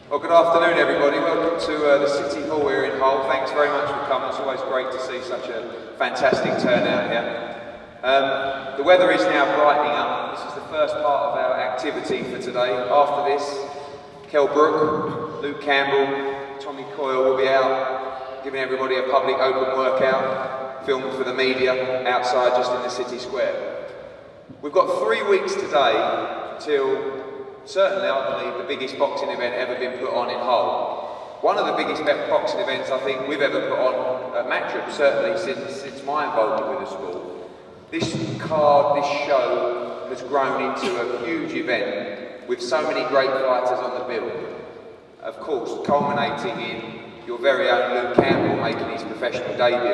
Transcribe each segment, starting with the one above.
Well, good afternoon everybody. Welcome to the City Hall here in Hull. Thanks very much for coming. It's always great to see such a fantastic turnout here. The weather is now brightening up. This is the first part of our activity for today. After this, Kell Brook, Luke Campbell, Tommy Coyle will be out giving everybody a public open workout, filmed for the media outside just in the city square. We've got 3 weeks today till certainly, I believe, the biggest boxing event ever been put on in Hull. One of the biggest boxing events I think we've ever put on at Matcham, certainly since my involvement with the school. This card, this show, has grown into a huge event with so many great fighters on the bill. Of course, culminating in your very own Luke Campbell making his professional debut.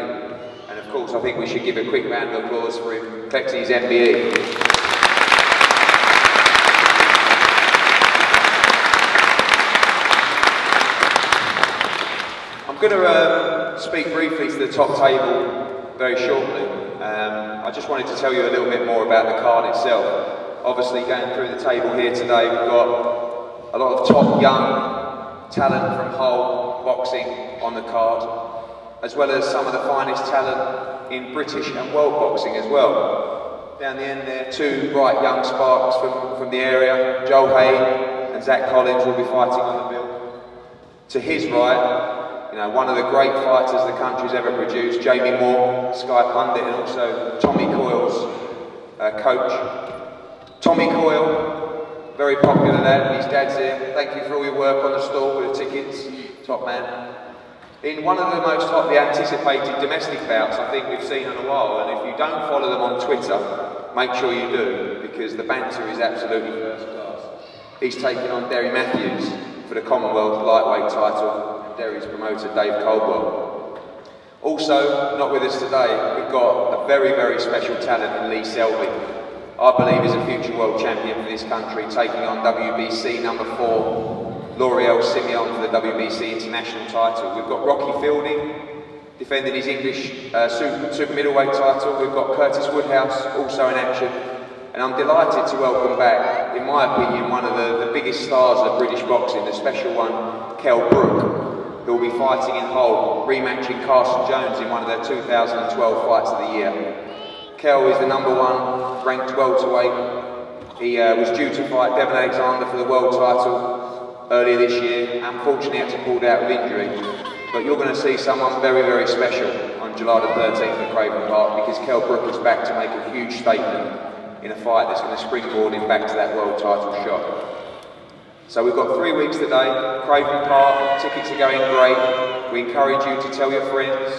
And of course, I think we should give a quick round of applause for him collecting his MBE. I'm going to speak briefly to the top table very shortly. I just wanted to tell you a little bit more about the card itself. Obviously, going through the table here today, we've got a lot of top young talent from Hull boxing on the card, as well as some of the finest talent in British and world boxing as well. Down the end there, two bright young sparks from the area. Joel Hay and Zach Collins will be fighting on the bill. To his right, you know, one of the great fighters the country's ever produced, Jamie Moore, Sky Pundit, and also Tommy Coyle's coach. Tommy Coyle, very popular lad, his dad's here. Thank you for all your work on the stall with the tickets, top man. In one of the most hotly anticipated domestic bouts I think we've seen in a while, and if you don't follow them on Twitter, make sure you do, because the banter is absolutely first class. He's taking on DERRY Matthews for the Commonwealth lightweight title. Derry's promoter Dave Coyle. Also, not with us today, we've got a very, very special talent in Lee Selby. I believe is a future world champion for this country, taking on WBC number 4, L'Oreal Simeon for the WBC international title. We've got Rocky Fielding defending his English super middleweight title. We've got Curtis Woodhouse also in action. And I'm delighted to welcome back, in my opinion, one of the biggest stars of British boxing, the special one, Kell Brook, who will be fighting in Hull, rematching Carson Jones in one of their 2012 fights of the year. Kell is the #1 ranked welterweight. He was due to fight Devon Alexander for the world title earlier this year. Unfortunately, had to pull out with injury. But you're going to see someone very, very special on July the 13th at Craven Park, because Kell Brook is back to make a huge statement in a fight that's going to springboard him back to that world title shot. So we've got 3 weeks today, Craven Park, tickets are going great. We encourage you to tell your friends.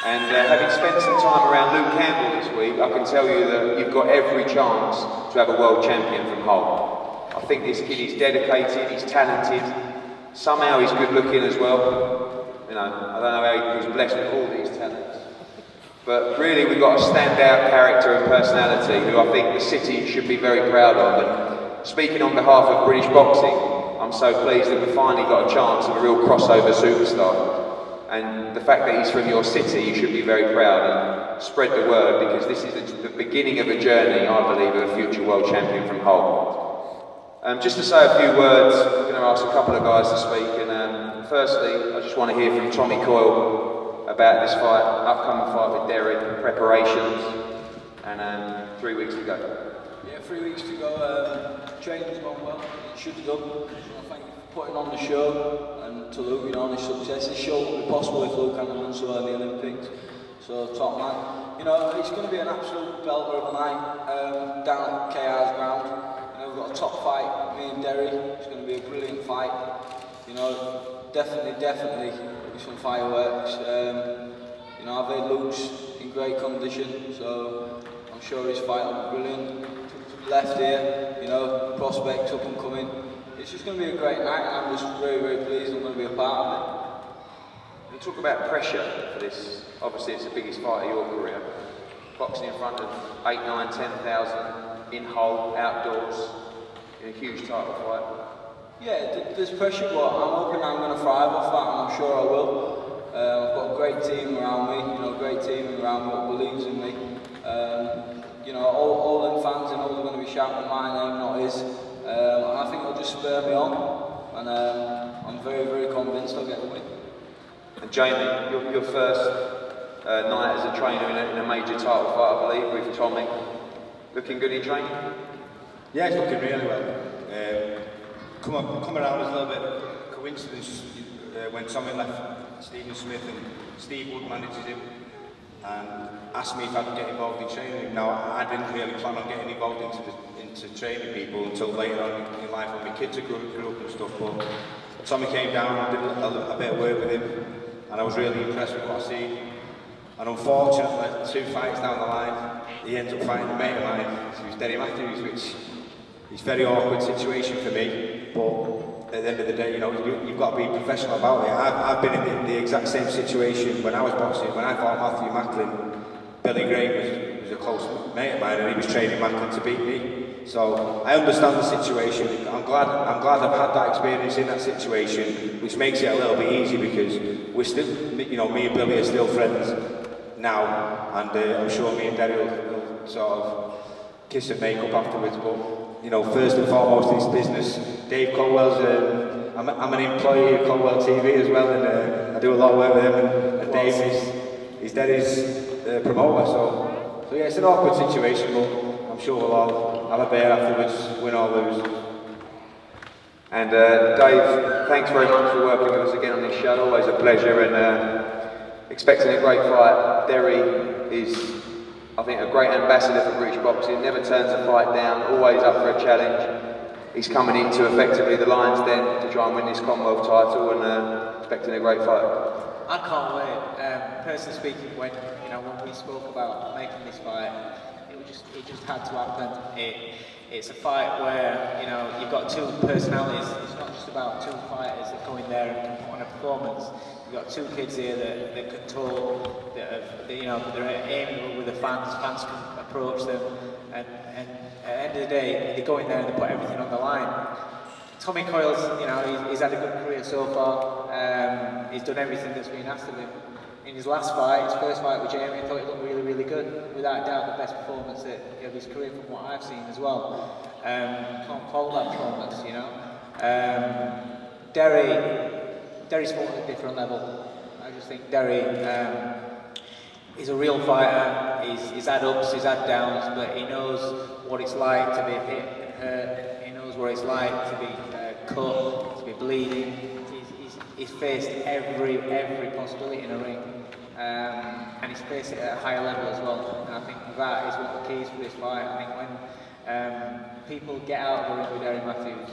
And having spent some time around Luke Campbell this week, I can tell you that you've got every chance to have a world champion from Hull. I think this kid is dedicated, he's talented, somehow he's good looking as well. You know, I don't know how he was blessed with all these talents. But really we've got a standout character and personality who I think the city should be very proud of. And speaking on behalf of British boxing, I'm so pleased that we've finally got a chance of a real crossover superstar. And the fact that he's from your city, you should be very proud and spread the word, because this is the beginning of a journey, I believe, of a future world champion from Hull. Just to say a few words, I'm going to ask a couple of guys to speak. And firstly, I just want to hear from Tommy Coyle about this fight, upcoming fight with Derry, preparations, and 3 weeks to go. Yeah, 3 weeks to go. Training's gone well. It should have done. So thank you for putting on the show, and to Luke, you know, on his success. This show wouldn't be possible if Luke hadn't done so early in the Olympics. So top man. You know, it's going to be an absolute belter of a night down at KR's ground. You know, we've got a top fight, me and Derry. It's going to be a brilliant fight. You know, definitely with some fireworks. You know, I've heard Luke's in great condition, so I'm sure his fight will be brilliant. Left here, you know, prospects up and coming. It's just going to be a great night, and I'm just very, very pleased I'm going to be a part of it. You talk about pressure for this. Obviously, it's the biggest fight of your career. Boxing in front of 8, 9, 10,000 in Hull, outdoors, in a huge title fight. Yeah, there's pressure, but I'm hoping I'm going to thrive off that, and I'm sure I will. I've got a great team around me, you know, a great team around me that believes in me. You know, all them fans and all are going to be shouting my name, not his. And I think they'll just spur me on. and I'm very, very convinced I'll get the win. And Jamie, your first night as a trainer in a major title fight, I believe, with Tommy. Looking good in training? Yeah, it's looking really well. Come around as a little bit coincidence when Tommy left Stephen Smith and Steve Wood manages him and asked me if I'd get involved in training. Now, I didn't really plan on getting involved into training people until later on in life when my kids grew up and stuff, but Tommy came down and I did a bit of work with him and I was really impressed with what I see. And unfortunately, 2 fights down the line, he ends up fighting a mate of mine, who's DERRY MATHEWS, which is a very awkward situation for me, but at the end of the day, you know, you've got to be professional about it. I've been in the exact same situation when I was boxing. When I fought Matthew Macklin, Billy Gray was a close mate of mine and he was training Macklin to beat me. So I understand the situation. I'm glad I've had that experience in that situation, which makes it a little bit easy because we're still, you know, me and Billy are still friends now, and I'm sure me and DERRY will sort of kiss and make up afterwards. But you know, first and foremost, it's business. Dave Coyle's, I'm an employee of Coyle TV as well, and I do a lot of work with him. And Dave is DERRY's promoter. So yeah, it's an awkward situation, but I'm sure we'll all have a beer afterwards, win or lose. And Dave, thanks very much for working with us again on this show. Always a pleasure, and expecting a great fight. DERRY is, I think, a great ambassador for British boxing. Never turns a fight down. Always up for a challenge. He's coming into effectively the Lions Den to try and win this Commonwealth title, and expecting a great fight. I can't wait. Personally speaking, when we spoke about making this fight, it just had to happen. It's a fight where you've got two personalities. It's not just about two fighters that go in there and put on a performance. You've got two kids here that can talk, that they're aiming with the fans. Fans can approach them, and at the end of the day, they go in there and they put everything on the line. Tommy Coyle's, he's had a good career so far. He's done everything that's been asked of him. In his last fight, his first fight with Jamie, I thought he looked really, really good. Without doubt, the best performance of his career from what I've seen as well. Can't fault that performance, DERRY's fought at a different level. I just think DERRY is a real fighter. He's had ups, he's had downs, but he knows what it's like to be hit and hurt. He knows what it's like to be cut, to be bleeding. He's faced every possibility in a ring, and he's faced it at a higher level as well. And I think that is what the key is for this fight. I think when people get out of the ring with DERRY MATHEWS,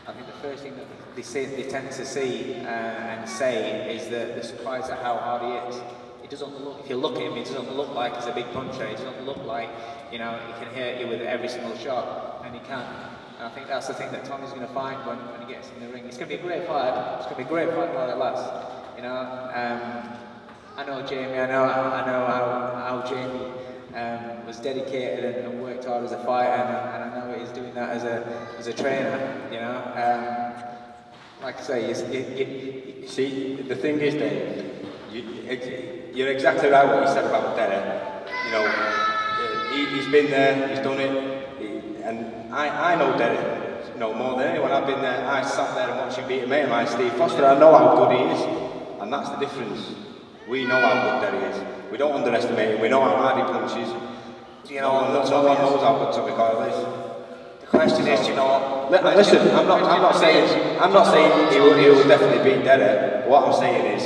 I think the first thing that they tend to see and say is that they're surprised at how hard he is. It doesn't look, if you look at him, it doesn't look like he's a big puncher. It doesn't look like he can hit you with every single shot, and he can. And I think that's the thing that Tommy's going to find when he gets in the ring. It's going to be a great fight. It's going to be a great fight while it lasts. I know Jamie. I know how Jamie was dedicated and worked hard as a fighter, and I know he's doing that as a trainer. Like I say, you see, the thing is, Dave, you're exactly right what you said about DERRY. He's been there, he's done it, and I know DERRY. More than anyone. I've been there. I sat there and watched him beat a mate of mine, Steve Foster. I know how good he is, and that's the difference. We know how good DERRY is. We don't underestimate him. We know how hard he punches. No one knows how good Tommy Coyle is. The question is, listen, I'm not saying he will definitely beat DERRY. What I'm saying is,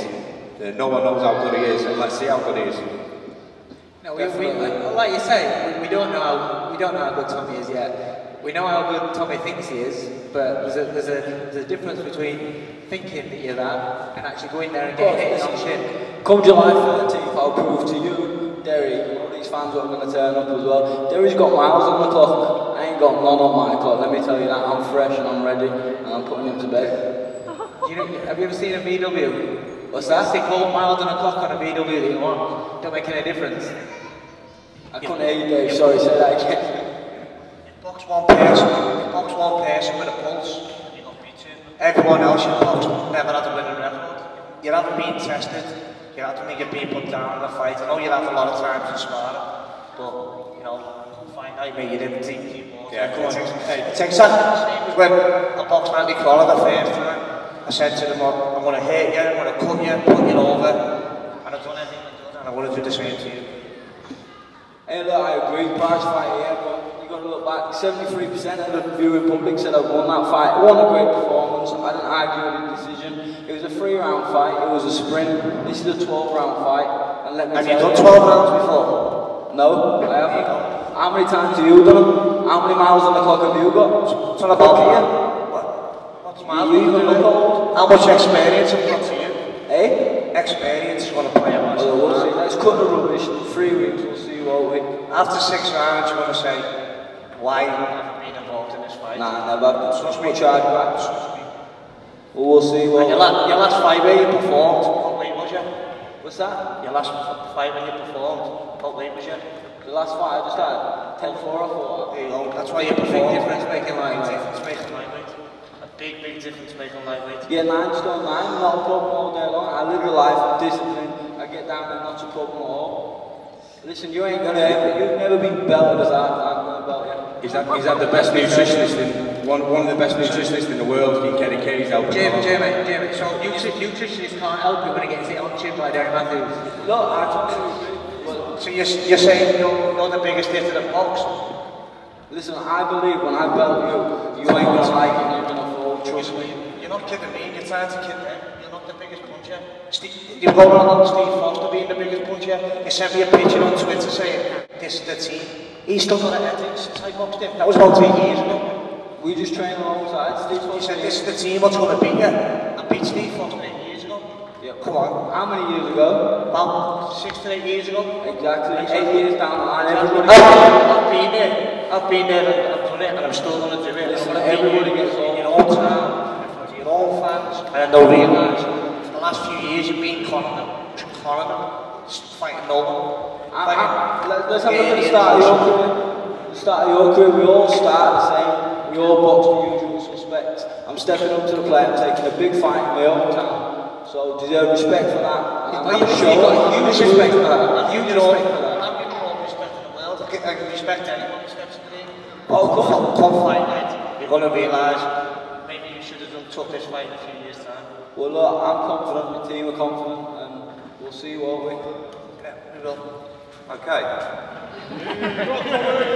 no one knows how good he is, and let's see how good he is. No, like you say, we don't know how good Tommy is yet. We know how good Tommy thinks he is, but there's a difference between thinking that you're that and actually going there and getting hit on shit. Come July 13th, I'll prove to you, DERRY, all these fans are going to turn up as well. DERRY's got miles on the clock. I ain't got none on my clock, let me tell you that. I'm fresh and I'm ready, and I'm putting him to bed. Have you ever seen a VW? What's that? Stick all miles on a clock on a VW that you want. Don't make any difference. I couldn't hear you, Dave. Sorry, say that again. Box one person with a pulse, and you got beat him. Everyone else in box never had a winning record. You haven't been tested, you have to make your being put down in a fight. I know you have a lot of times in sparring, but find out maybe you didn't think people. Yeah, come on. It's exactly the same as when a box might be called the first time. I said to them, I'm going to hit you, I'm going to cut you, put you over, and I've done everything I've done, and I want to do the same to you. Hey, look, I agree, prize fight here, but you got to look back. 73% of the viewing public said I won that fight. It wasn't a great performance. I didn't argue with the decision. It was a 3-round fight. It was a sprint. This is a 12-round fight. And let me Have you done 12 rounds before? No, I haven't. How many times have you done them? How many miles on the clock have you got? It's not about here. What's miles? How much experience have you got to you? Eh? Experience is going to play a massive Well, we'll see. part. Let's cut the rubbish. 3 weeks, we'll see what we... After 6 rounds, you're going to say, why have you been involved in this fight? Nah, never. Trust me, tried back. Well, we'll see what... And your last fight where you performed, what weight was you? What's that? Your last fight when you performed, what weight was you? The last fight I just had, 10-4 I thought. There you go, that's why you Big performed. difference making lightweight. Difference making lightweight. A big difference making lightweight. Yeah, 9 stone 9, not a problem all day long. I live a life of discipline. I get down and not a problem at all. Listen, you ain't gonna ever, you've never been belted as I'm gonna belt you. He's had the best nutritionist in, one of the best nutritionists in the world, Kenny Kerry's helping him. Jamie, so nutritionists can't help you when he gets hit on the chin by Derry Matthews. Look, I totally agree. So you're saying you're the biggest hit in the box? Listen, I believe when I belt you, you ain't gonna like it, you're gonna fall, trust me. You're not kidding me, you're trying to kid them. You're not the biggest puncher. You're going on Steve Foster being the biggest puncher. You sent me a picture on Twitter saying, this is the team. He's still got a headache since I boxed him. That was about 3 years ago. We just train alongside Steve Foster. He said, this is the team that's going to beat you. I beat Steve Foster 8 years ago. Yeah. Come on. How many years ago? About 6 to 8 years ago. Exactly. 8 years down the line, everybody I've been there and I've done it and I'm still going to do it. Listen, everybody gets in your own time, in front of your own fans, and they'll realise for the last few years you've been conning them, fighting no one. Let's have a look at the start of your career. The start of your career, we all start the same. We all box the usual suspects. I'm stepping up to the plate, I'm taking a big fight in my own town. So deserve respect for that. You've got huge respect for that. Huge respect for that. I'm giving all the respect in the world. I can respect anyone who steps in the ring. Oh, come fight night. You're going to realise maybe you should have took this fight in a few years' time. well, look, I'm confident, my team are confident, and we'll see, won't we? Yeah, we will. Okay.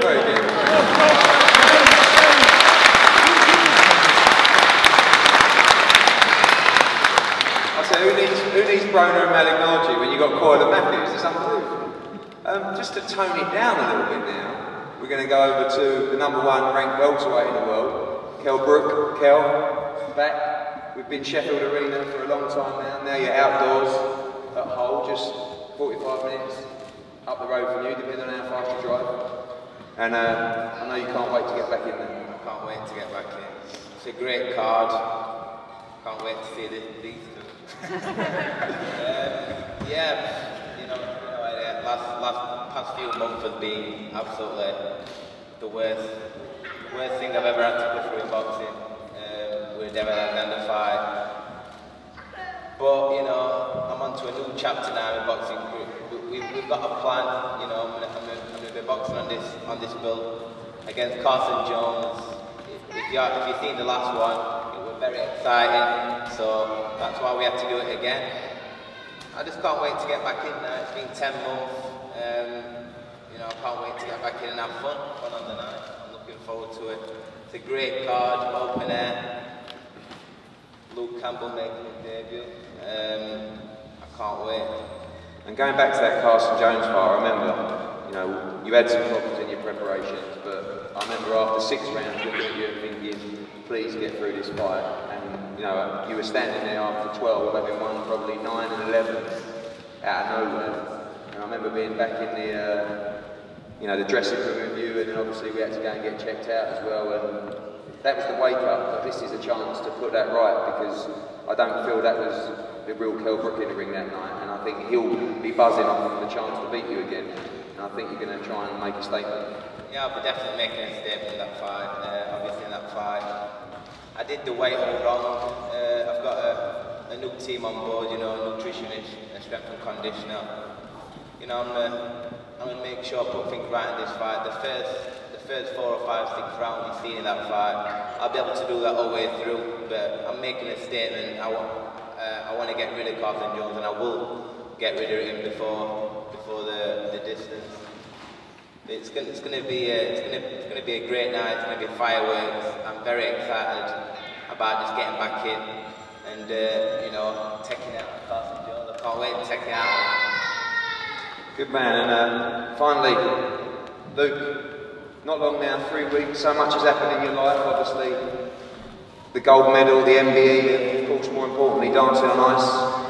Very good. I said, who needs Broner and Malignaggi when you've got Coyle and Matthews? It's unbelievable. Just to tone it down a little bit now, we're going to go over to the #1 ranked welterweight in the world, Kell Brook. Kell, back. We've been Sheffield Arena for a long time now. Now you're outdoors at Hull, just 45 minutes up the road from you, depending on how fast you drive. And I know you can't wait to get back in there. I can't wait to get back in. It's a great card. Can't wait to see these two. Past few months have been absolutely the worst thing I've ever had to go through in boxing. We're never identified. But I'm on to a new chapter now in boxing. We've got a plan. I'm gonna be boxing on this bill against Carson Jones. If you've seen the last one, it was very exciting. So that's why we have to do it again. I just can't wait to get back in now. It's been 10 months. I can't wait to get back in and have fun on the night. I'm looking forward to it. It's a great card, open air. Luke Campbell making his debut. I can't wait. And going back to that Carson Jones fight, I remember, you had some problems in your preparations, but I remember after 6 rounds looking at you and thinking, please get through this fight. And you were standing there after 12, having won probably 9 and 11 out of nowhere. And I remember being back in the dressing room with you, and then obviously we had to go and get checked out as well. And that was the wake up, but this is a chance to put that right, because I don't feel that was the real Kell Brook in the ring that night, and I think he'll be buzzing off of the chance to beat you again, and I think you're going to try and make a statement. Yeah, I'll be definitely making a statement in that fight. Obviously in that fight, I did the weight all wrong. I've got a new team on board, a nutritionist, a strength and conditioner. I'm going to make sure I put things right in this fight. The first 4 or 5, 6 rounds you've seen in that fight, I'll be able to do that all the way through. But I'm making a statement. I want to get rid of Carlton Jones, and I will get rid of him before the distance. It's going to be a great night. It's going to be fireworks. I'm very excited about just getting back in and you know, taking out Carlton Jones. I can't wait to take it out. Good man. And finally, Luke, not long now, 3 weeks. So much has happened in your life. Obviously, the gold medal, the MBE, and of course, more importantly, dancing on ice.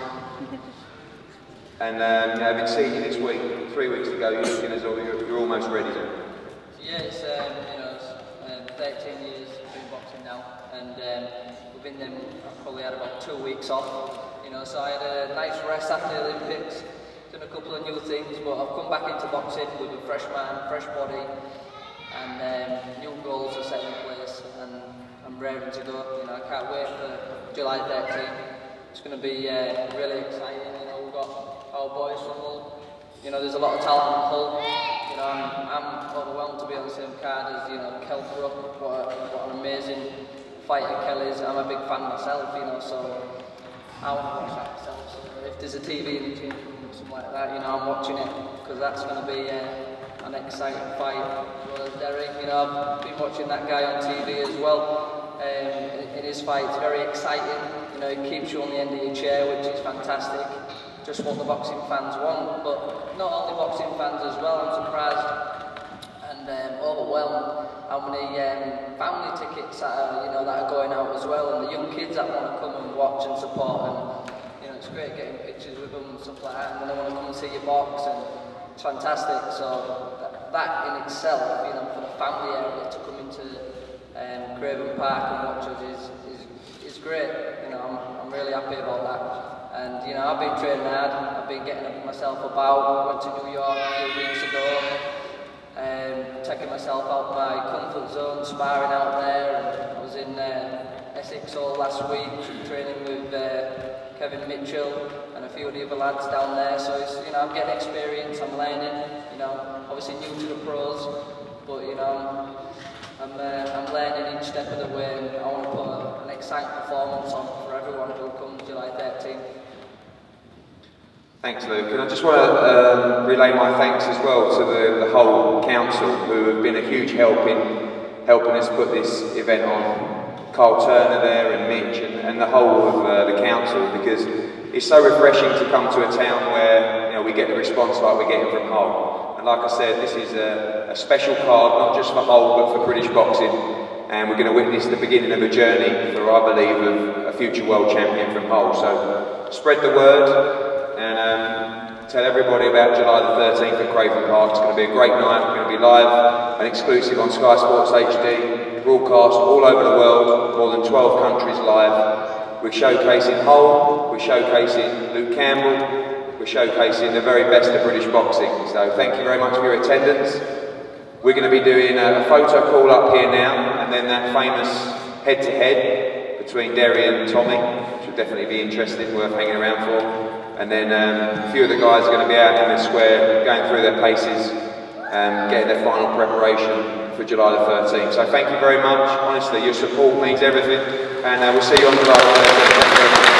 And having seen you this week, 3 weeks ago, you're looking as though you're almost ready. Yeah, it's you know, it's 13 years been boxing now, and within them, I've probably had about 2 weeks off. You know, so I had a nice rest after the Olympics, done a couple of new things, but I've come back into boxing with a fresh mind, fresh body, and new goals are set in place, and I'm ready to go. You know, I can't wait for July 13th. It's going to be really exciting. You know, we've got our boys from Hull. You know, there's a lot of talent in Hull. You know, I'm overwhelmed to be on the same card as, you know, Kell Brook. What an amazing fighter Kell is. I'm a big fan myself, you know, so I want to watch that myself. So if there's a TV in the gym or something like that, you know, I'm watching it, because that's going to be an exciting fight. Well, Derry, you know, I've been watching that guy on TV as well. In his fight, it's very exciting. You know, he keeps you on the end of your chair, which is fantastic. Just what the boxing fans want, but not only boxing fans as well. I'm surprised and overwhelmed how many family tickets that are going out as well, and the young kids that want to come and watch and support. And you know, it's great getting pictures with them and stuff like that, and then they want to come and see your box, and it's fantastic. So that in itself, you know, for the family area to come into Craven Park and watch us is great. You know, I'm really happy about that. And you know, I've been training hard. I've been getting myself about. I went to New York a few weeks ago, taking myself out my comfort zone, sparring out there. And I was in Essex all last week, training with Kevin Mitchell and a few of the other lads down there. So it's, you know, I'm getting experience. I'm learning. You know, obviously new to the pros, but you know, I'm learning each step of the way, and I want to put an exciting performance on for everyone who comes July 13th. Thanks, Luke. And I just want to relay my thanks as well to the whole council, who have been a huge help in helping us put this event on. Carl Turner there and Mitch and the whole of the council, because it's so refreshing to come to a town where, you know, we get the response like we're getting from Hull. And like I said, this is a special card, not just for Hull but for British boxing. And we're going to witness the beginning of a journey for, I believe, a future world champion from Hull. So spread the word. And tell everybody about July the 13th at Craven Park. It's going to be a great night. We're going to be live and exclusive on Sky Sports HD, broadcast all over the world, more than 12 countries live. We're showcasing Hull, we're showcasing Luke Campbell, we're showcasing the very best of British boxing. So thank you very much for your attendance. We're going to be doing a photo call up here now, and then that famous head-to-head between Derry and Tommy, which will definitely be interesting, worth hanging around for. And then a few of the guys are going to be out in the square, going through their paces, getting their final preparation for July the 13th. So thank you very much. Honestly, your support means everything. And we'll see you on July the 13th.